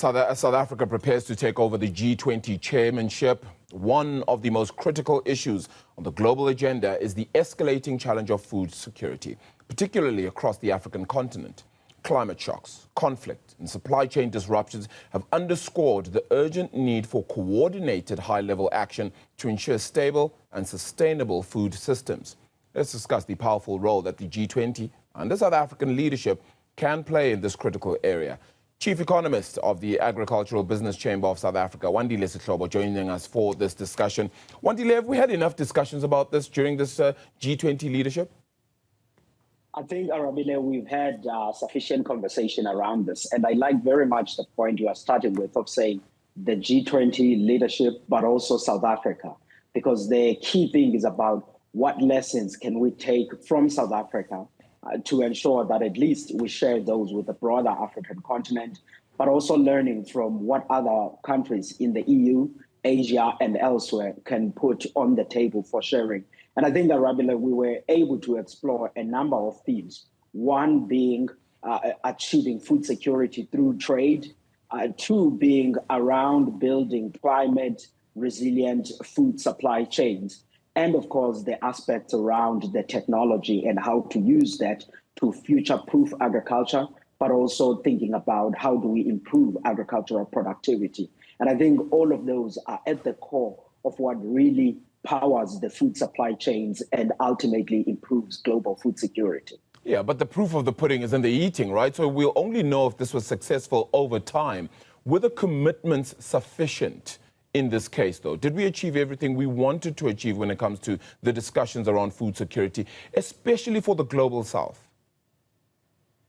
South Africa prepares to take over the G20 chairmanship. One of the most critical issues on the global agenda is the escalating challenge of food security, particularly across the African continent. Climate shocks, conflict, and supply chain disruptions have underscored the urgent need for coordinated high-level action to ensure stable and sustainable food systems. Let's discuss the powerful role that the G20, under South African leadership, can play in this critical area. Chief Economist of the Agricultural Business Chamber of South Africa, Wandile Sihlobo, joining us for this discussion. Wandile, have we had enough discussions about this during this G20 leadership? I think, Arabile, we've had sufficient conversation around this. And I like very much the point you are starting with of saying the G20 leadership, but also South Africa, because the key thing is about what lessons can we take from South Africa to ensure that at least we share those with the broader African continent, but also learning from what other countries in the EU, Asia, and elsewhere can put on the table for sharing. And I think that, Rabila, we were able to explore a number of themes, one being achieving food security through trade, two being around building climate resilient food supply chains, and of course, the aspects around the technology and how to use that to future-proof agriculture, but also thinking about how do we improve agricultural productivity. And I think all of those are at the core of what really powers the food supply chains and ultimately improves global food security. Yeah, but the proof of the pudding is in the eating, right? So we'll only know if this was successful over time. Were the commitments sufficient in this case, though? Did we achieve everything we wanted to achieve when it comes to the discussions around food security, especially for the global south?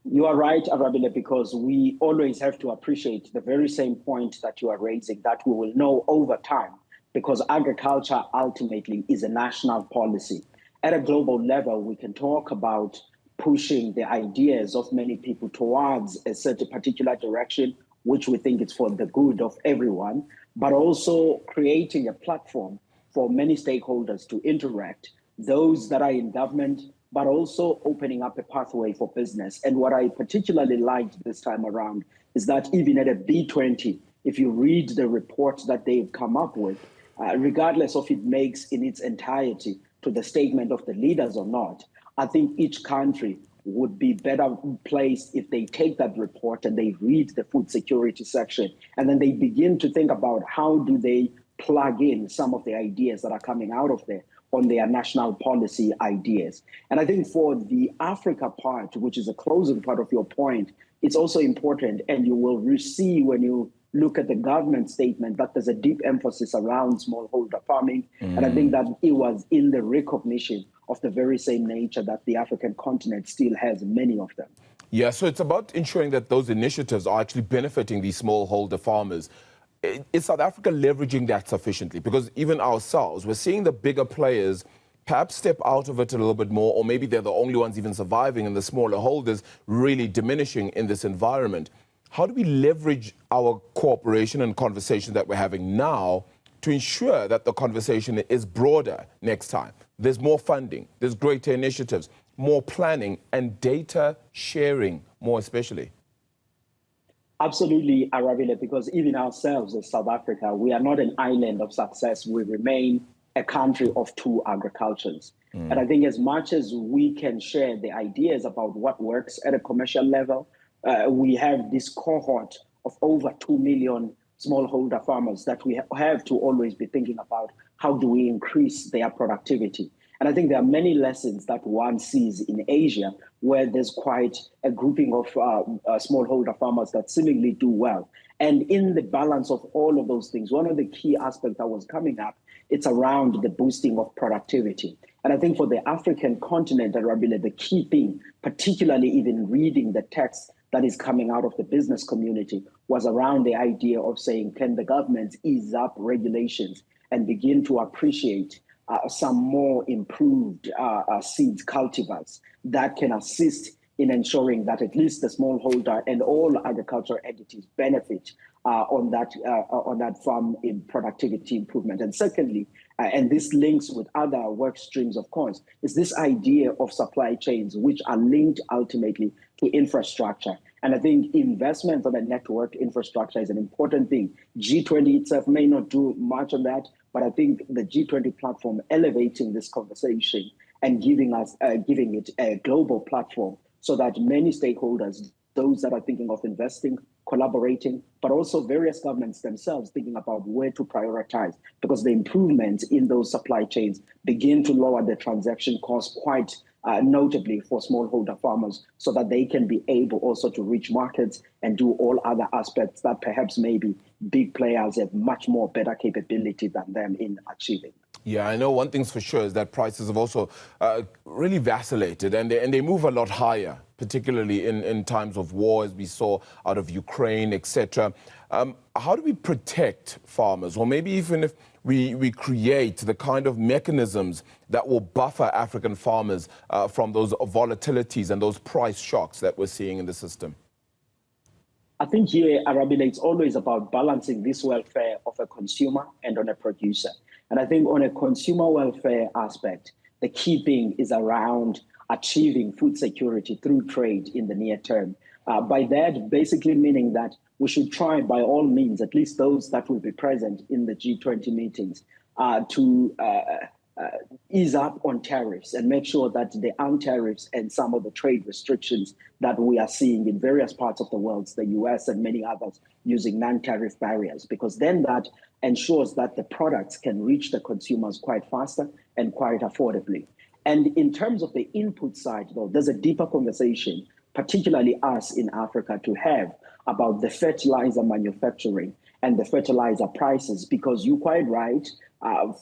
You are right, Arabile, because we always have to appreciate the very same point that you are raising, that we will know over time, because agriculture ultimately is a national policy. At a global level, we can talk about pushing the ideas of many people towards a certain particular direction, which we think is for the good of everyone, but also creating a platform for many stakeholders to interact, those that are in government, but also opening up a pathway for business. And what I particularly liked this time around is that even at a B20, if you read the report that they've come up with, regardless of it makes in its entirety to the statement of the leaders or not, I think each country would be better placed if they take that report and they read the food security section, and then they begin to think about how do they plug in some of the ideas that are coming out of there on their national policy ideas. And I think for the Africa part, which is a closing part of your point, it's also important, and you will see when you look at the government statement that there's a deep emphasis around smallholder farming. And I think that it was in the recognition of the very same nature that the African continent still has many of them. Yeah, so it's about ensuring that those initiatives are actually benefiting these smallholder farmers. Is South Africa leveraging that sufficiently? Because even ourselves, we're seeing the bigger players perhaps step out of it a little bit more, or maybe they're the only ones even surviving and the smaller holders really diminishing in this environment. How do we leverage our cooperation and conversation that we're having now to ensure that the conversation is broader next time? There's more funding, there's greater initiatives, more planning, and data sharing more especially. Absolutely, Arabile, because even ourselves as South Africa, we are not an island of success. We remain a country of two agricultures. And I think as much as we can share the ideas about what works at a commercial level, we have this cohort of over 2 million smallholder farmers that we have to always be thinking about how do we increase their productivity. And I think there are many lessons that one sees in Asia where there's quite a grouping of smallholder farmers that seemingly do well. And in the balance of all of those things, one of the key aspects that was coming up, it's around the boosting of productivity. And I think for the African continent, Arabile, the key thing, particularly even reading the text that is coming out of the business community, was around the idea of saying, can the government ease up regulations and begin to appreciate some more improved seeds cultivars that can assist in ensuring that at least the smallholder and all agricultural entities benefit on that farm in productivity improvement. And secondly, and this links with other work streams, of course, is this idea of supply chains, which are linked ultimately to infrastructure. And I think investment on a network infrastructure is an important thing. G20 itself may not do much on that, but I think the G20 platform elevating this conversation and giving it a global platform so that many stakeholders, those that are thinking of investing, collaborating, but also various governments themselves thinking about where to prioritize, because the improvements in those supply chains begin to lower the transaction costs quite notably for smallholder farmers, so that they can be able also to reach markets and do all other aspects that perhaps maybe big players have much more better capability than them in achieving. Yeah, I know one thing's for sure is that prices have also really vacillated, and they move a lot higher, particularly in times of war, as we saw out of Ukraine, etc. How do we protect farmers, or maybe even if we create the kind of mechanisms that will buffer African farmers from those volatilities and those price shocks that we're seeing in the system? I think here, Arabile, it's always about balancing this welfare of a consumer and on a producer. And I think on a consumer welfare aspect, the key thing is around achieving food security through trade in the near term. By that, basically meaning that we should try by all means, at least those that will be present in the G20 meetings, to ease up on tariffs and make sure that the tariffs and some of the trade restrictions that we are seeing in various parts of the world, the US and many others, using non-tariff barriers, because then that ensures that the products can reach the consumers quite faster and quite affordably. And in terms of the input side, though, there's a deeper conversation, particularly us in Africa, to have about the fertilizer manufacturing and the fertilizer prices, because you're quite right,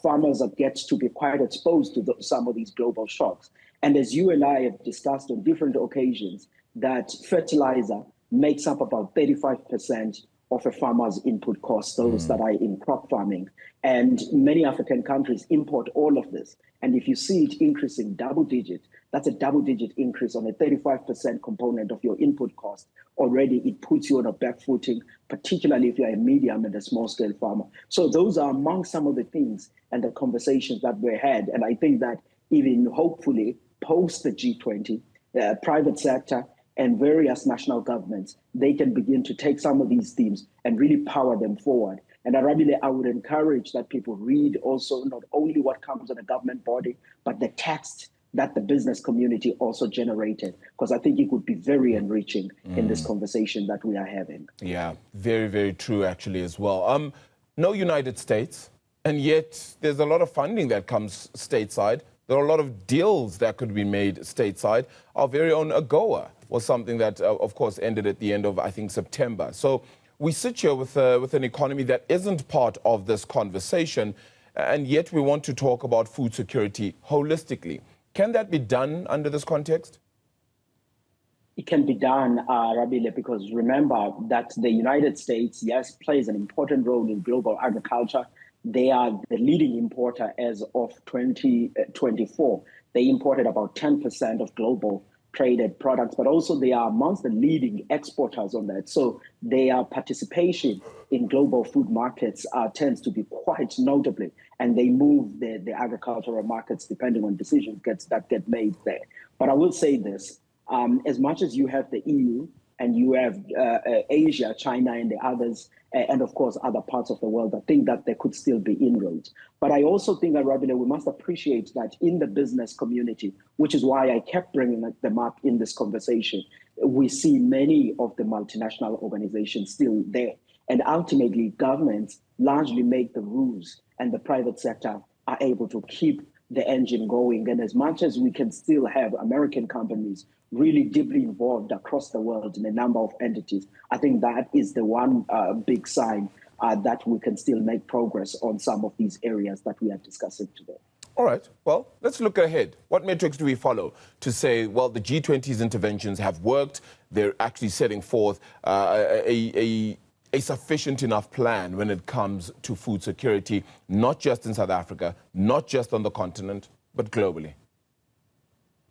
farmers get to be quite exposed to some of these global shocks. And as you and I have discussed on different occasions, that fertilizer makes up about 35% of a farmer's input costs, those that are in crop farming. And many African countries import all of this. And if you see it increasing double digit, that's a double digit increase on a 35% component of your input cost. Already it puts you on a back footing, particularly if you're a medium and a small scale farmer. So those are among some of the things and the conversations that we had. And I think that even hopefully post the G20, the private sector and various national governments, they can begin to take some of these themes and really power them forward. And Arabile, I would encourage that people read also not only what comes in a government body, but the text that the business community also generated, because I think it would be very enriching in this conversation that we are having. Yeah, very, very true actually as well. No United States, and yet there's a lot of funding that comes stateside. There are a lot of deals that could be made stateside. Our very own AGOA was something that, of course, ended at the end of, I think, September. So we sit here with an economy that isn't part of this conversation, and yet we want to talk about food security holistically. Can that be done under this context? It can be done, Rabile, because remember that the United States, yes, plays an important role in global agriculture. They are the leading importer as of 2024. They imported about 10% of global traded products, but also they are amongst the leading exporters on that. So their participation in global food markets tends to be quite notably, and they move the agricultural markets depending on decisions that get made there. But I will say this, as much as you have the EU and you have Asia, China and the others, and of course other parts of the world, I think that there could still be inroads. But I also think, Arabile, we must appreciate that in the business community, which is why I kept bringing them up in this conversation, we see many of the multinational organizations still there. And ultimately, governments largely make the rules, and the private sector are able to keep the engine going. And as much as we can still have American companies really deeply involved across the world in a number of entities, I think that is the one big sign that we can still make progress on some of these areas that we are discussing today. All right. Well, let's look ahead. What metrics do we follow to say, well, the G20's interventions have worked? They're actually setting forth a sufficient enough plan when it comes to food security, not just in South Africa, not just on the continent, but globally?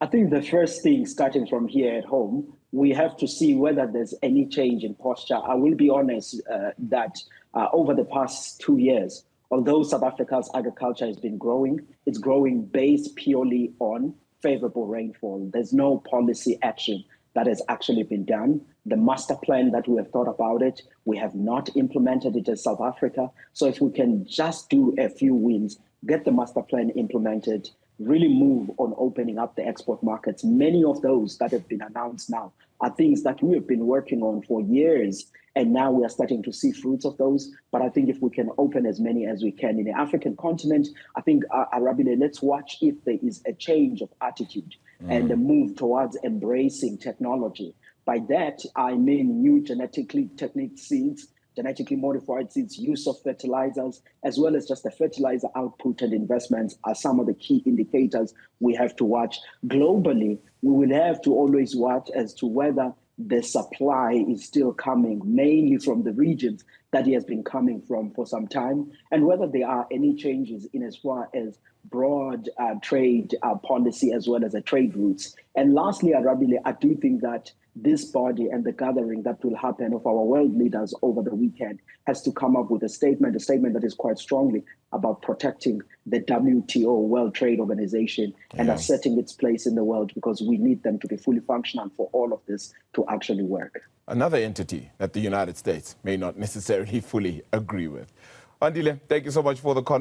I think the first thing, starting from here at home, we have to see whether there's any change in posture. I will be honest that over the past 2 years, although South Africa's agriculture has been growing, it's growing based purely on favorable rainfall. There's no policy action that has actually been done The master plan that we have thought about it, we have not implemented it as South Africa. So if we can just do a few wins, get the master plan implemented, really move on opening up the export markets. Many of those that have been announced now are things that we have been working on for years, and now we are starting to see fruits of those. But I think if we can open as many as we can in the African continent, I think, Arabile, let's watch if there is a change of attitude and a move towards embracing technology. By that, I mean new genetically seeds, genetically modified seeds, use of fertilizers, as well as just the fertilizer output and investments are some of the key indicators we have to watch. Globally, we will have to always watch as to whether the supply is still coming mainly from the regions that it has been coming from for some time, and whether there are any changes in as far as broad trade policy as well as the trade routes. And lastly, Arabile, I do think that this body and the gathering that will happen of our world leaders over the weekend has to come up with a statement that is quite strongly about protecting the WTO, World Trade Organization, and asserting its place in the world, because we need them to be fully functional for all of this to actually work. Another entity that the United States may not necessarily fully agree with. Wandile, thank you so much for the conversation.